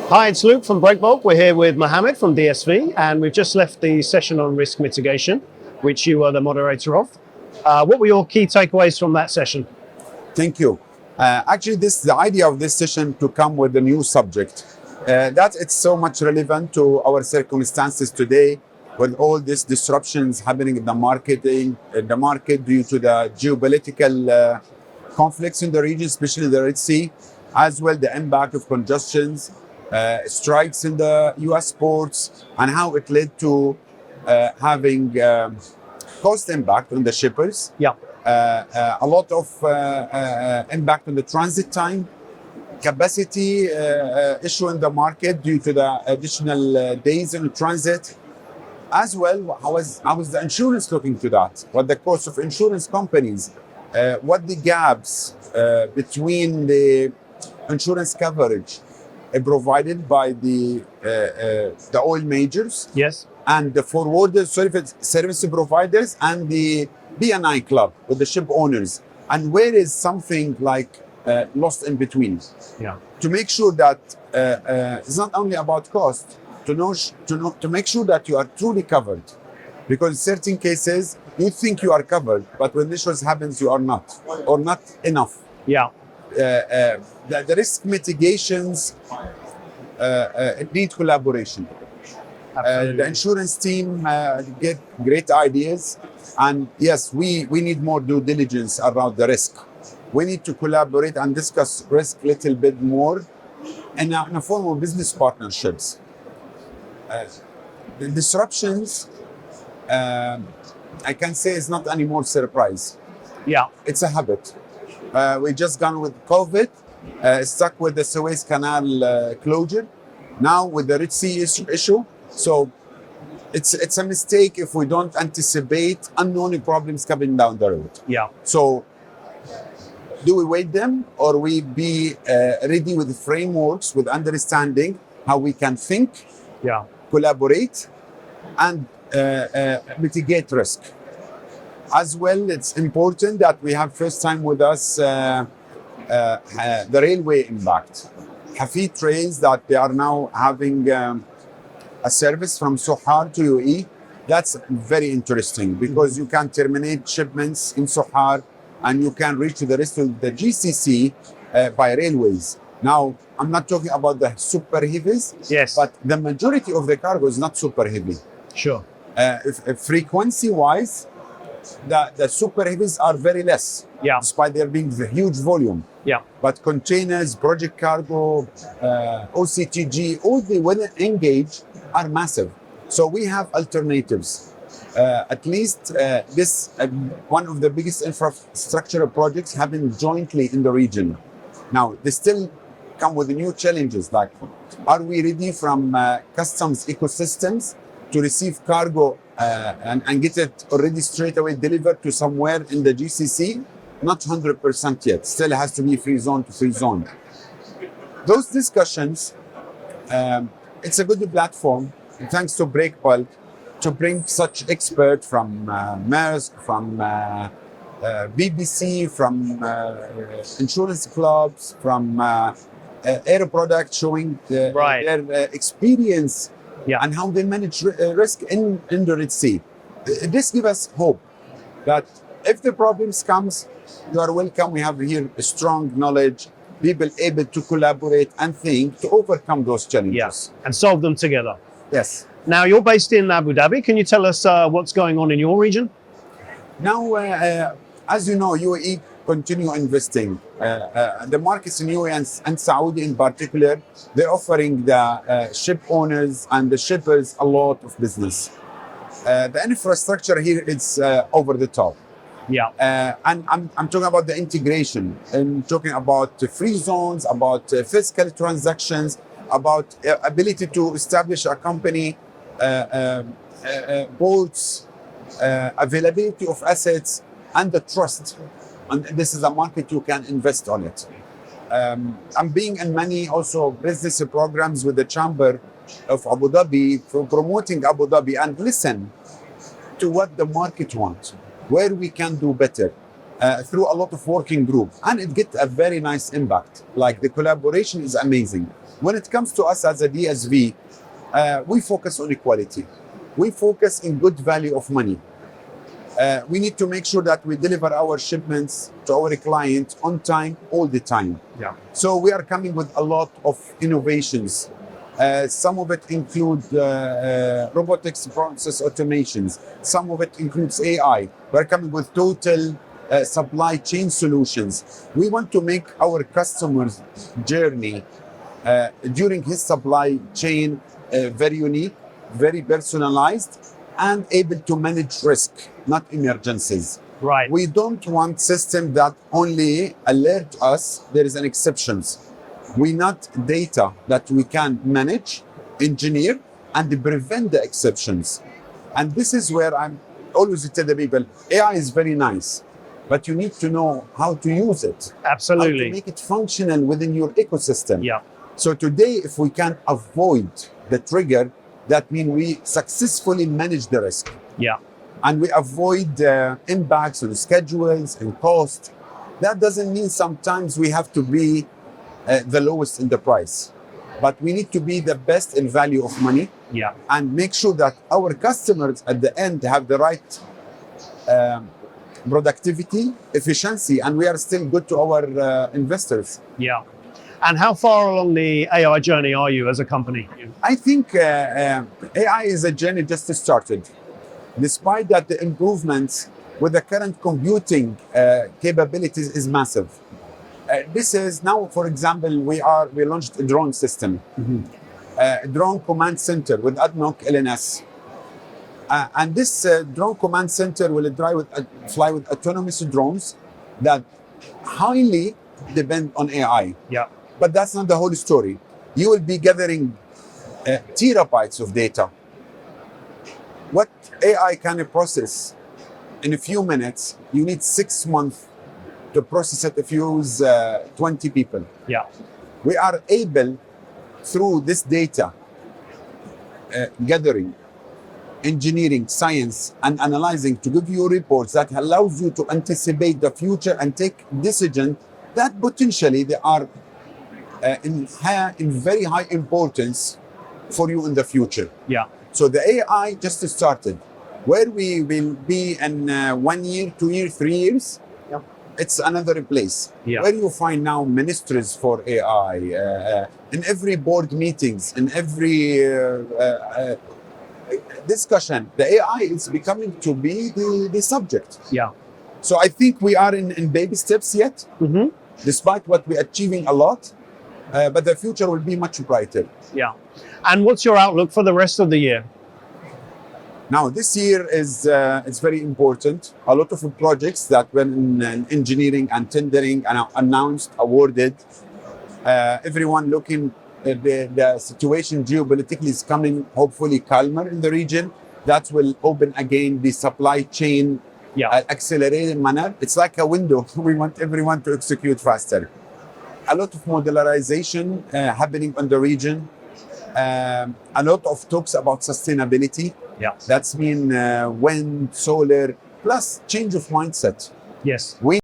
Hi, it's Luke from Breakbulk. We're here with Mohammad from DSV, and we've just left the session on risk mitigation, which you were the moderator of. What were your key takeaways from that session? Thank you. Actually, the idea of this session to come with a new subject that it's so much relevant to our circumstances today, with all these disruptions happening in the market due to the geopolitical conflicts in the region, especially the Red Sea, as well the impact of congestions, strikes in the U.S. ports, and how it led to having cost impact on the shippers. Yeah. A lot of impact on the transit time, capacity issue in the market due to the additional days in transit. As well, how is the insurance looking to that? What the cost of insurance companies? What the gaps between the insurance coverage provided by the oil majors, Yes, and the forwarder service providers, and the B&I club with the ship owners, and where is something like lost in between? yeah, To make sure that it's not only about cost, to make sure that you are truly covered, because in certain cases you think you are covered, but when issues happens you are not, or not enough. yeah, The risk mitigations need collaboration. The insurance team get great ideas, and yes, we need more due diligence around the risk. We need to collaborate and discuss risk a little bit more in a form of business partnerships. The disruptions, I can say, is not anymore surprise. yeah, It's a habit. We just gone with COVID, stuck with the Suez Canal closure, now with the Red Sea issue. So it's a mistake if we don't anticipate unknown problems coming down the road. yeah. So do we wait them, or we be ready with frameworks, with understanding how we can think, Yeah. collaborate, and mitigate risk? As well, it's important that we have first time with us the railway impact. Hafid trains that they are now having a service from Sohar to UAE. That's very interesting, because you can terminate shipments in Sohar and you can reach to the rest of the GCC by railways. Now, I'm not talking about the super heavies, Yes. but the majority of the cargo is not super heavy. Sure. If frequency-wise, the super heavies are very less, Yeah. despite there being the huge volume. Yeah. But containers, project cargo, OCTG, all the weather engage are massive. So we have alternatives. At least this one of the biggest infrastructure projects happen jointly in the region. Now, they still come with new challenges, like, are we ready from customs ecosystems to receive cargo and get it already straight away delivered to somewhere in the GCC? Not 100% yet. Still has to be free zone to free zone. Those discussions, it's a good platform, thanks to Breakbulk, to bring such experts from Maersk, from BBC, from insurance clubs, from air products, showing Right. their experience, Yeah. and how they manage risk in the Red Sea. This gives us hope that if the problems comes, you are welcome. We have here a strong knowledge, people able to collaborate and think to overcome those challenges. Yes. And solve them together. Yes. Now, you're based in Abu Dhabi. Can you tell us what's going on in your region? Now, as you know, UAE continue investing. The markets in UAE and Saudi in particular, they're offering the ship owners and the shippers a lot of business. The infrastructure here is over the top. Yeah. And I'm talking about the integration. I'm talking about free zones, about fiscal transactions, about ability to establish a company, boats, availability of assets, and the trust. And this is a market you can invest on it. I'm being in many also business programs with the Chamber of Abu Dhabi for promoting Abu Dhabi, and listen to what the market wants, where we can do better. through a lot of working group, and it get a very nice impact. Like the collaboration is amazing. When it comes to us as a DSV, we focus on equality. We focus in good value of money. We need to make sure that we deliver our shipments to our client on time, all the time. Yeah. So we are coming with a lot of innovations. Some of it include robotics process automations. Some of it includes AI. We're coming with total supply chain solutions. We want to make our customers' journey during his supply chain very unique, very personalized, and able to manage risk, not emergencies. Right. We don't want system that only alert us there is an exceptions. We need data that we can manage, engineer, and prevent the exceptions. And this is where I'm always tell the people, AI is very nice, but you need to know how to use it. Absolutely. How to make it functional within your ecosystem. Yeah. So today, if we can avoid the trigger, that means we successfully manage the risk. Yeah. And we avoid impacts on schedules and cost. That doesn't mean sometimes we have to be the lowest in the price, but we need to be the best in value of money. Yeah. And make sure that our customers at the end have the right productivity, efficiency, and we are still good to our investors. Yeah. And how far along the AI journey are you as a company? I think AI is a journey just started. Despite that, the improvements with the current computing capabilities is massive. This is now, for example, we launched a drone system, a drone command center with ADNOC LNS. And this drone command center will fly with autonomous drones that highly depend on AI. Yeah. But that's not the whole story. You will be gathering terabytes of data. What AI can process in a few minutes, you need 6 months to process it if you use 20 people. Yeah. We are able, through this data gathering, engineering, science, and analyzing, to give you reports that allows you to anticipate the future and take decisions that potentially they are in very high importance for you in the future. Yeah. So the AI just started. Where we will be in 1 year, 2 years, 3 years, it's another place. Yeah. Where you find now ministries for AI, in every board meetings, in every discussion, the AI is becoming to be the subject. Yeah. So I think we are in baby steps yet, despite what we're achieving a lot, but the future will be much brighter. Yeah. And what's your outlook for the rest of the year? Now, this year is it's very important. A lot of projects that were in engineering and tendering and announced, awarded. Everyone looking at the situation geopolitically is coming hopefully calmer in the region. That will open again the supply chain accelerated manner. It's like a window. We want everyone to execute faster. A lot of modularization happening in the region. A lot of talks about sustainability. Yeah. That's mean wind, solar, plus change of mindset. Yes. We